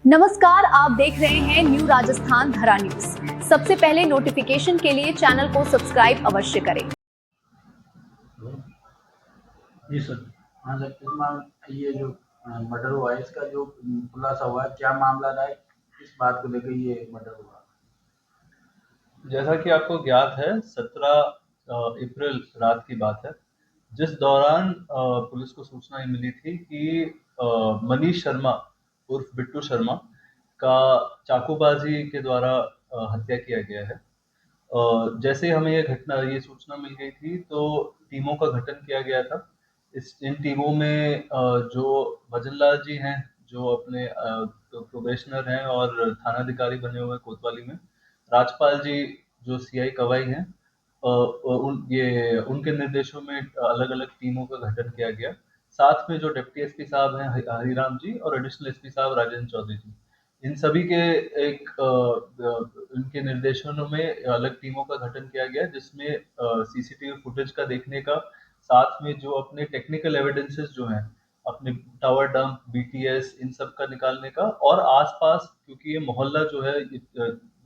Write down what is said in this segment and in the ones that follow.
नमस्कार, आप देख रहे हैं न्यू राजस्थान धरा न्यूज। सबसे पहले नोटिफिकेशन के लिए चैनल को सब्सक्राइब अवश्य करें। जी सर। हाँ सर, ये जो मर्डर हुआ है इसका जो खुलासा हुआ है, क्या मामला रहा है, किस बात को लेकर ये मर्डर हुआ? जैसा कि आपको ज्ञात है, 17 अप्रैल रात की बात है, जिस दौरान पुलिस को सूचना ये मिली थी कि मनीष शर्मा उर्फ बिट्टू शर्मा का चाकूबाजी के द्वारा हत्या किया गया है। जैसे ही हमें ये सूचना मिल गई थी, तो टीमों का गठन किया गया था। इन टीमों में जो भजनलाल जी हैं, जो अपने प्रोबेशनर हैं और थानाधिकारी बने हुए हैं कोतवाली में, राजपाल जी जो सीआई कवाई हैं, उनके निर्देशों में अलग अलग टीमों का गठन किया गया। साथ में जो डिप्टी एसपी साहब हैं हरिराम जी और एडिशनल एसपी साहब राजेंद्र चौधरी जी, इन सभी के उनके निर्देशनों में अलग टीमों का गठन किया गया, जिसमें सीसीटीवी फुटेज का देखने का, साथ में जो अपने टेक्निकल एविडेंसेस जो हैं, अपने टावर डंप, बीटीएस, इन सब का निकालने का, और आसपास क्योंकि ये मोहल्ला जो है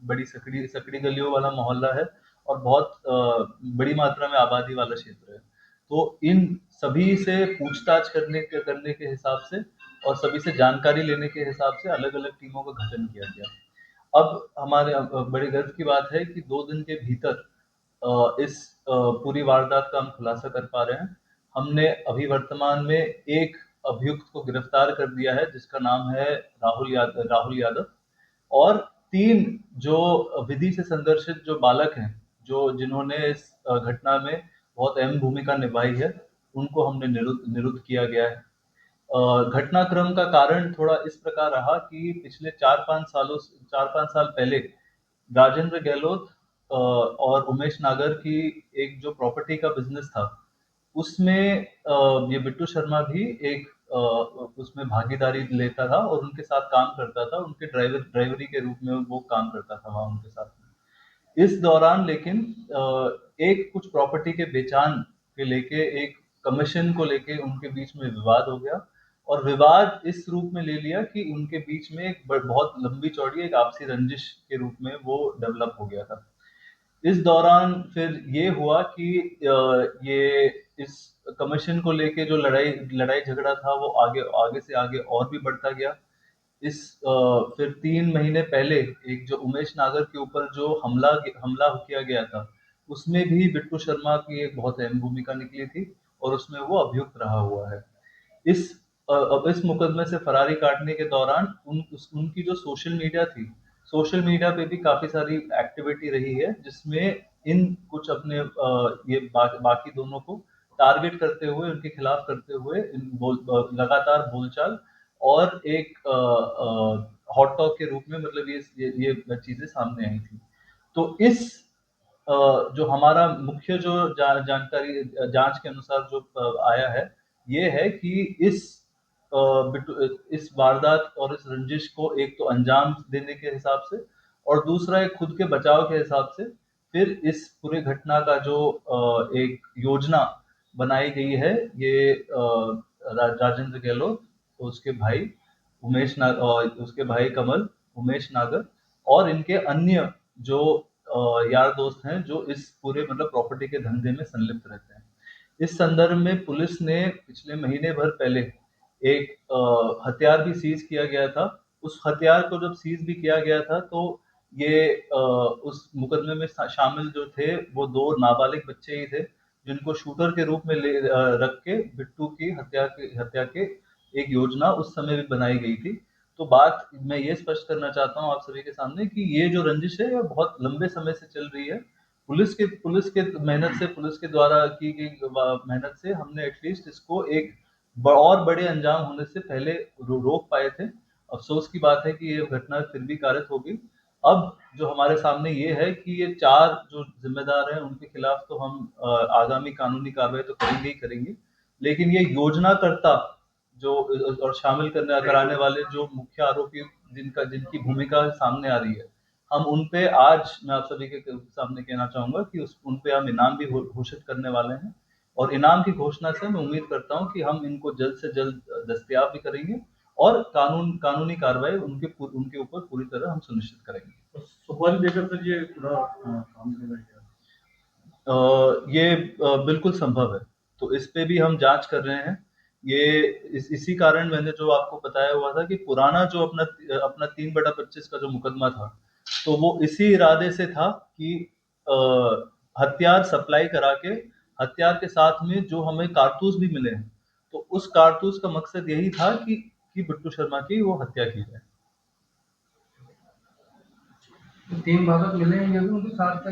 बड़ी सकड़ी सकड़ी गलियों वाला मोहल्ला है और बहुत बड़ी मात्रा में आबादी वाला क्षेत्र है, तो इन सभी से पूछताछ करने के हिसाब से और सभी से जानकारी लेने के हिसाब से अलग अलग टीमों का गठन किया गया। अब हमारे बड़े गर्व की बात है कि 2 दिन के भीतर इस पूरी वारदात का हम खुलासा कर पा रहे हैं। हमने अभी वर्तमान में एक अभियुक्त को गिरफ्तार कर दिया है, जिसका नाम है राहुल यादव, और 3 जो विधि से संदर्शित जो बालक हैं, जो जिन्होंने इस घटना में बहुत अहम भूमिका निभाई है, उनको हमने निरुद्ध किया गया है। घटनाक्रम का कारण थोड़ा इस प्रकार रहा कि पिछले 4-5 साल पहले राजेंद्र गहलोत और उमेश नागर की एक जो प्रॉपर्टी का बिजनेस था, उसमें ये बिट्टू शर्मा भी एक उसमें भागीदारी लेता था और उनके साथ काम करता था। उनके ड्राइवरी के रूप में वो काम करता था वहां उनके साथ में। इस दौरान लेकिन एक कुछ प्रॉपर्टी के बेचान के लेके, एक कमीशन को लेके उनके बीच में विवाद हो गया, और विवाद इस रूप में ले लिया कि उनके बीच में एक बहुत लंबी चौड़ी एक आपसी रंजिश के रूप में वो डेवलप हो गया था। इस दौरान फिर ये हुआ कि ये इस कमीशन को लेके जो लड़ाई झगड़ा था, वो आगे आगे से आगे और भी बढ़ता गया। फिर 3 महीने पहले एक जो उमेश नागर के ऊपर जो हमला हमला किया गया था, उसमें भी बिट्टू शर्मा की एक बहुत अहम भूमिका निकली थी और उसमें वो अभियुक्त रहा हुआ है। इस अब इस मुकदमे से फरारी काटने के दौरान उनकी जो सोशल मीडिया पे भी काफी सारी एक्टिविटी रही है, जिसमें इन कुछ अपने बाकी दोनों को टारगेट करते हुए, उनके खिलाफ करते हुए लगातार बोलचाल और एक हॉट टॉक के रूप में, मतलब ये चीजें सामने आई थी। तो इस जो हमारा मुख्य जो जानकारी जांच के अनुसार जो आया है, ये है कि इस वारदात और इस रंजिश को एक तो अंजाम देने के हिसाब से, और दूसरा एक खुद के बचाव के हिसाब से, फिर इस पूरे घटना का जो एक योजना बनाई गई है, ये राजेंद्र गहलोत, उसके भाई और उसके भाई कमल, उमेश नागर, और इनके अन्य जो यार दोस्त हैं, जो इस पूरे मतलब प्रॉपर्टी के धंधे में संलिप्त रहते हैं। इस संदर्भ में पुलिस ने पिछले महीने भर पहले एक हथियार भी सीज किया गया था। उस हथियार को जब सीज भी किया गया था, तो ये उस मुकदमे में शामिल जो थे, वो 2 नाबालिग बच्चे ही थे, जिनको शूटर के रूप में रख के बिट्टू की हत्या के एक योजना उस समय भी बनाई गई थी। तो बात मैं ये स्पष्ट करना चाहता हूँ आप सभी के सामने कि ये जो रंजिश है, ये बहुत लंबे समय से चल रही है। पुलिस के द्वारा की गई मेहनत से हमने एटलीस्ट इसको एक और बड़े अंजाम होने से पहले रोक पाए थे। अफसोस की बात है कि ये घटना फिर भी कारित हो गई। अब जो हमारे सामने ये है कि ये 4 जो जिम्मेदार हैं, उनके खिलाफ तो हम आगामी कानूनी कार्रवाई तो करेंगे ही करेंगे, लेकिन ये योजनाकर्ता जो और शामिल कराने वाले जो मुख्य आरोपी जिनकी भूमिका सामने आ रही है, हम उन पे आज मैं आप सभी के सामने कहना चाहूंगा कि उन पे हम इनाम भी घोषित करने वाले हैं, और इनाम की घोषणा से मैं उम्मीद करता हूं कि हम इनको जल्द से जल्द दस्तयाब भी करेंगे और कानूनी कार्रवाई उनके ऊपर पूरी तरह हम सुनिश्चित करेंगे। तो सुपारी देकर फिर ये पूरा काम करना है क्या? ये बिल्कुल संभव है, तो इस पे भी हम जांच कर रहे हैं। ये इसी कारण मैंने जो आपको बताया हुआ था कि पुराना जो अपना 3/25 का जो मुकदमा था, तो वो इसी इरादे से था कि हथियार सप्लाई करा के हथियार के साथ में जो हमें कारतूस भी मिले हैं, तो उस कारतूस का मकसद यही था कि बिट्टू शर्मा की वो हत्या की जाए। 3 बालक मिले हैं, ये भी उनके साथ का